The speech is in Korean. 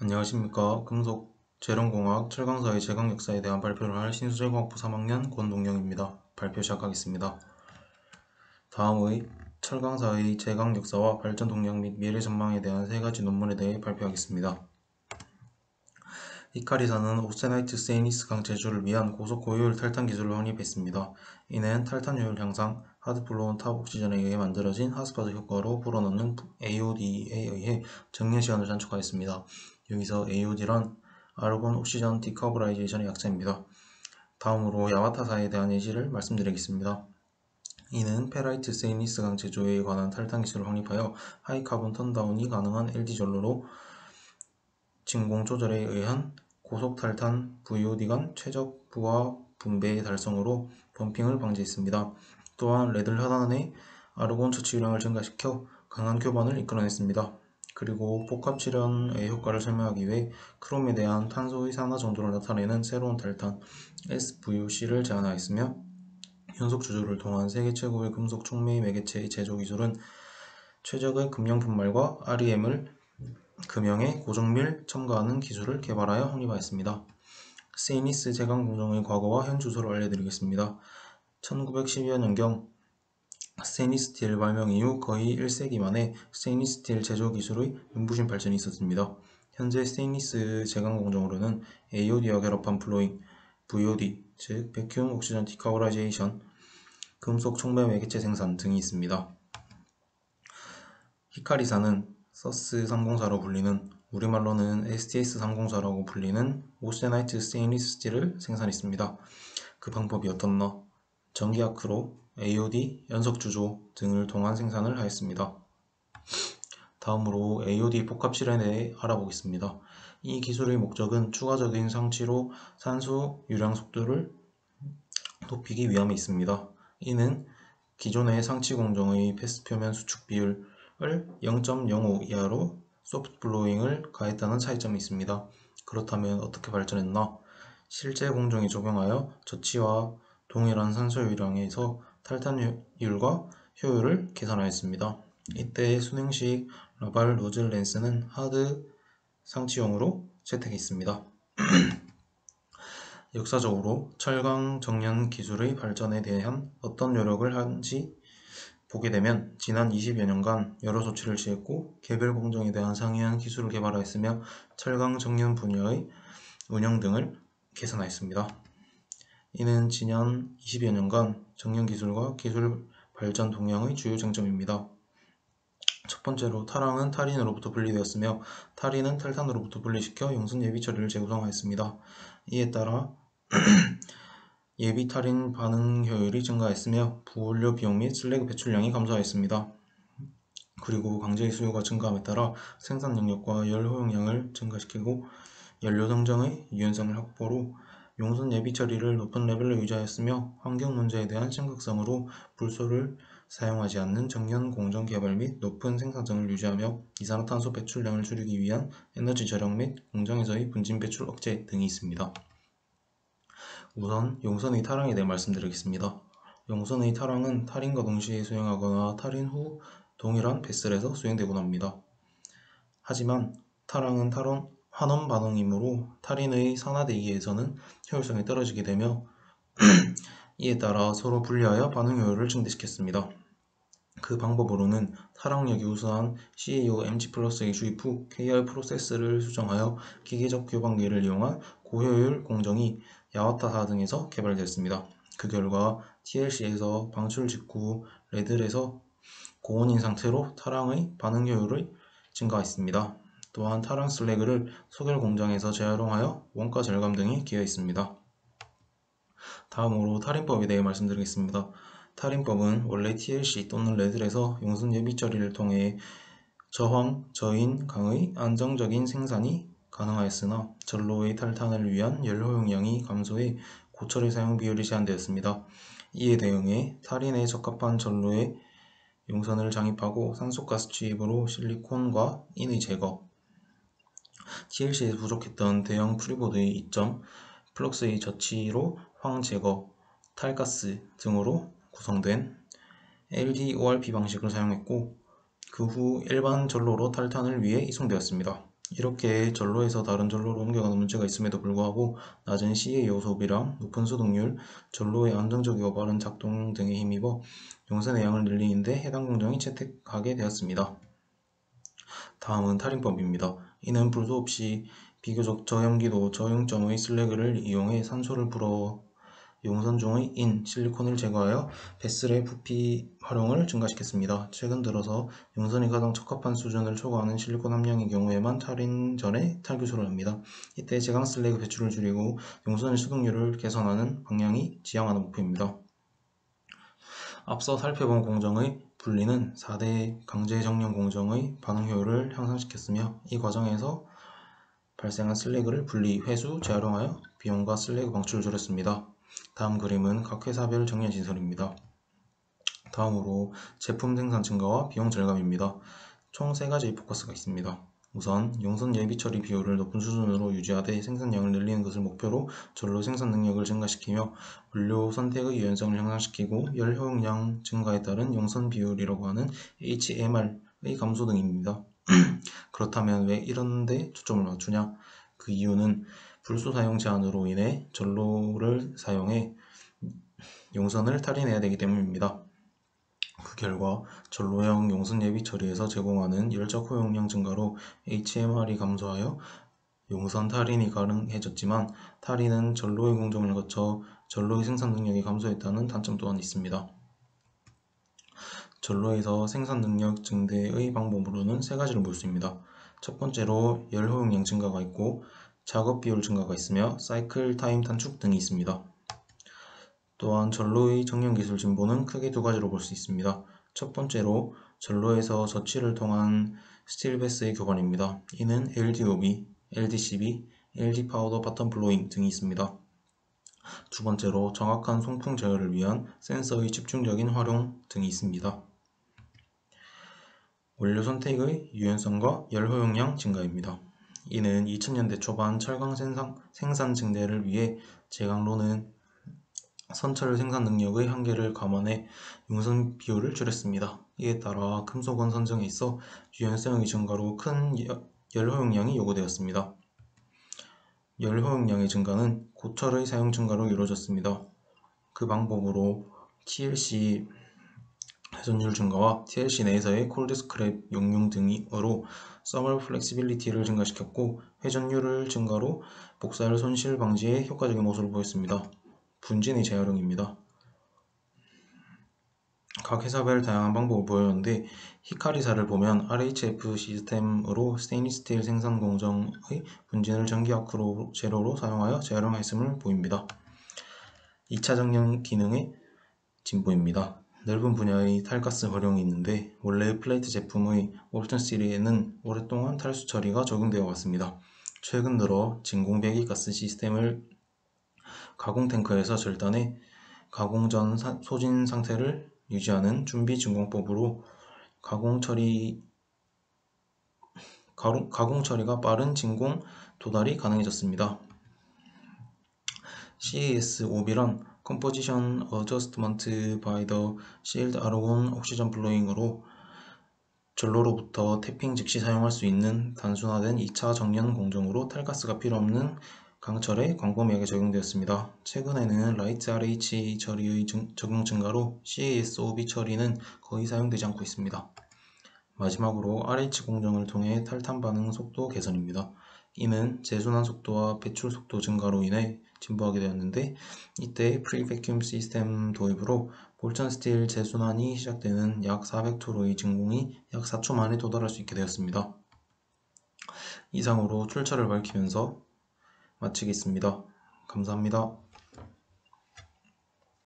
안녕하십니까. 금속, 재련공학, 철강사의 제강 역사에 대한 발표를 할 신수재공학부 3학년 권동영입니다. 발표 시작하겠습니다. 다음의 철강사의 제강 역사와 발전 동력 및 미래 전망에 대한 세 가지 논문에 대해 발표하겠습니다. 히카리사는 옥세나이트 스테인리스 강제주를 위한 고속 고효율 탈탄 기술을 확립했습니다. 이는 탈탄 효율 향상, 하드플로운 탑 옥시전에 의해 만들어진 핫스팟 효과로 불어넣는 AOD에 의해 정렬 시간을 단축하였습니다. 여기서 AOD란 아르곤 옥시전 디카버라이제이션의 약자입니다. 다음으로 야마타사에 대한 예시를 말씀드리겠습니다. 이는 페라이트 스테인리스 강제조에 관한 탈탄 기술을 확립하여 하이카본 턴다운이 가능한 LD 전로로 진공 조절에 의한 고속 탈탄 VOD 간 최적 부하 분배 달성으로 펌핑을 방지했습니다. 또한 레드 하단의 아르곤 처치율량을 증가시켜 강한 교반을 이끌어냈습니다. 그리고 복합 실현의 효과를 설명하기 위해 크롬에 대한 탄소의 산화 정도를 나타내는 새로운 탈탄 SVOC를 제안하였으며 현속 주조를 통한 세계 최고의 금속 촉매 매개체의 제조 기술은 최적의 금형 분말과 REM을 금형에 고정밀 첨가하는 기술을 개발하여 확립하였습니다. 스테인리스 제강 공정의 과거와 현 주소를 알려드리겠습니다. 1912년경 스테인리스 스틸 발명 이후 거의 1세기 만에 스테인리스 스틸 제조 기술의 눈부신 발전이 있었습니다. 현재 스테인리스 제강 공정으로는 AOD와 결합한 플로잉, VOD, 즉 베큐um 옥시전 디카버라이제이션, 금속 촉매 매개체 생산 등이 있습니다. 히카리사는 서스 304로 불리는, 우리말로는 STS 304라고 불리는 오세나이트 스테인리스 스틸을 생산했습니다. 그 방법이 어떻나? 전기아크로 AOD, 연석주조 등을 통한 생산을 하였습니다. 다음으로 AOD 복합 실현에 대해 알아보겠습니다. 이 기술의 목적은 추가적인 상치로 산소 유량 속도를 높이기 위함에 있습니다. 이는 기존의 상치 공정의 패스 표면 수축 비율을 0.05 이하로 소프트 블로잉을 가했다는 차이점이 있습니다. 그렇다면 어떻게 발전했나? 실제 공정에 적용하여 저치와 동일한 산소 유량에서 탈탄율과 효율을 계산하였습니다. 이때 순행식 라발 노즐 렌스는 하드 상치용으로 채택했습니다. 역사적으로 철강 정연 기술의 발전에 대한 어떤 노력을 한지 보게 되면 지난 20여 년간 여러 조치를 취했고 개별 공정에 대한 상이한 기술을 개발하였으며 철강 정연 분야의 운영 등을 개선하였습니다. 이는 지난 20여 년간 정연 기술과 기술 발전 동향의 주요 쟁점입니다. 첫 번째로 탈항은 탈인으로부터 분리되었으며 탈인은 탈탄으로부터 분리시켜 용선 예비 처리를 재구성하였습니다. 이에 따라 예비 탈인 반응 효율이 증가했으며 부원료 비용 및 슬래그 배출량이 감소하였습니다. 그리고 강제의 수요가 증가함에 따라 생산 능력과 열 허용량을 증가시키고 연료 성장의 유연성을 확보로 용선 예비 처리를 높은 레벨로 유지하였으며 환경 문제에 대한 심각성으로 불소를 사용하지 않는 정연 공정 개발 및 높은 생산성을 유지하며 이산화탄소 배출량을 줄이기 위한 에너지 절약 및 공장에서의 분진 배출 억제 등이 있습니다. 우선 용선의 탈항에 대해 말씀드리겠습니다. 용선의 탈항은 탈인과 동시에 수행하거나 탈인 후 동일한 베슬에서 수행되곤 합니다. 하지만 탈항은 환원 반응이므로 탈인의 산화대기에서는 효율성이 떨어지게 되며 이에 따라 서로 분리하여 반응 효율을 증대시켰습니다. 그 방법으로는 탈항력이 우수한 CaO-Mg+의 주입 후 KR 프로세스를 수정하여 기계적 교반기를 이용한 고효율 공정이 야와타사 등에서 개발되었습니다. 그 결과 TLC에서 방출 직후 레들에서 고온인 상태로 탈항의 반응 효율을 증가했습니다. 또한 탈항 슬래그를 소결 공장에서 재활용하여 원가 절감 등이 기여했습니다. 다음으로 탈인법에 대해 말씀드리겠습니다. 탈인법은 원래 TLC 또는 레들에서 용선 예비 처리를 통해 저황, 저인, 강의 안정적인 생산이 가능하였으나 전로의 탈탄을 위한 열 허용량이 감소해 고철의 사용 비율이 제한되었습니다. 이에 대응해 탈인에 적합한 전로의 용선을 장입하고 산소가스 취입으로 실리콘과 인의 제거, TLC에 부족했던 대형 프리보드의 이점, 플럭스의 저치로 황 제거, 탈가스 등으로 구성된 LDORP 방식을 사용했고 그 후 일반 전로로 탈탄을 위해 이송되었습니다. 이렇게 전로에서 다른 전로로 옮겨가는 문제가 있음에도 불구하고 낮은 CA 소비량, 높은 소득률, 전로의 안정적이고 빠른 작동 등에 힘입어 용선의 양을 늘리는데 해당 공정이 채택하게 되었습니다. 다음은 탈인법입니다. 이는 불도 없이 비교적 저염기도 저융점의 슬래그를 이용해 산소를 불어 용선 중의 인, 실리콘을 제거하여 베슬의 부피 활용을 증가시켰습니다. 최근 들어서 용선이 가장 적합한 수준을 초과하는 실리콘 함량의 경우에만 탈인 전에 탈기술을 합니다. 이때 제강 슬래그 배출을 줄이고 용선의 수득률을 개선하는 방향이 지향하는 목표입니다. 앞서 살펴본 공정의 분리는 4대 강제 정령 공정의 반응 효율을 향상시켰으며 이 과정에서 발생한 슬래그를 분리, 회수, 재활용하여 비용과 슬래그 방출을 줄였습니다. 다음 그림은 각 회사별 정년 진설입니다. 다음으로 제품 생산 증가와 비용 절감입니다. 총 3가지 포커스가 있습니다. 우선 용선 예비 처리 비율을 높은 수준으로 유지하되 생산량을 늘리는 것을 목표로 전로 생산 능력을 증가시키며 원료 선택의 유연성을 향상시키고 열 효용량 증가에 따른 용선 비율이라고 하는 HMR의 감소 등입니다. 그렇다면 왜 이런 데 초점을 맞추냐? 그 이유는 불소 사용 제한으로 인해 전로를 사용해 용선을 탈인해야 되기 때문입니다. 그 결과 전로형 용선 예비 처리에서 제공하는 열적 허용량 증가로 HMR이 감소하여 용선 탈인이 가능해졌지만 탈인은 전로의 공정을 거쳐 전로의 생산 능력이 감소했다는 단점 또한 있습니다. 전로에서 생산 능력 증대의 방법으로는 3가지를 볼 수 있습니다. 첫 번째로 열 허용량 증가가 있고 작업 비율 증가가 있으며 사이클 타임 단축 등이 있습니다. 또한 전로의 정령 기술 진보는 크게 2가지로 볼 수 있습니다. 첫 번째로 전로에서 저치를 통한 스틸베스의 교반입니다. 이는 LDOB, LDCB, LD 파우더 바텀 블로잉 등이 있습니다. 두 번째로 정확한 송풍 제어를 위한 센서의 집중적인 활용 등이 있습니다. 원료 선택의 유연성과 열 허용량 증가입니다. 이는 2000년대 초반 철강 생산 증대를 위해 제강로는 선철 생산 능력의 한계를 감안해 용선 비율을 줄였습니다. 이에 따라 금속원 선정에 있어 유연성의 증가로 큰 열 허용량이 요구되었습니다. 열 허용량의 증가는 고철의 사용 증가로 이루어졌습니다. 그 방법으로 TLC 회전율 증가와 TLC 내에서의 콜드 스크랩 용융 등으로 서멀 플렉시빌리티를 증가시켰고 회전율을 증가로 복사열 손실 방지에 효과적인 모습을 보였습니다. 분진의 재활용입니다. 각 회사별 다양한 방법을 보였는데 히카리사를 보면 RHF 시스템으로 스테인리스 스틸 생산 공정의 분진을 전기 아크로 재료로 사용하여 재활용했음을 보입니다. 2차 정령 기능의 진보입니다. 넓은 분야의 탈가스 활용이 있는데 원래 플레이트 제품의 몰튼 스틸에는 오랫동안 탈수 처리가 적용되어 왔습니다. 최근 들어 진공 배기가스 시스템을 가공 탱크에서 절단해 가공 전 소진 상태를 유지하는 준비 진공법으로 가공 처리가 빠른 진공 도달이 가능해졌습니다. CAS-5B란 Composition Adjustment by the Sealed Argon Oxygen Blowing으로 전로로부터 태핑 즉시 사용할 수 있는 단순화된 2차 정연 공정으로 탈가스가 필요 없는 강철에 광범위하게 적용되었습니다. 최근에는 라이트 RH 처리의 적용 증가로 CAS-5B 처리는 거의 사용되지 않고 있습니다. 마지막으로 RH 공정을 통해 탈탄 반응 속도 개선입니다. 이는 재순환 속도와 배출 속도 증가로 인해 진보하게 되었는데 이때 프리베큐um 시스템 도입으로 몰튼 스틸 재순환이 시작되는 약 400토로의 진공이 약 4초 만에 도달할 수 있게 되었습니다. 이상으로 출처를 밝히면서 마치겠습니다. 감사합니다.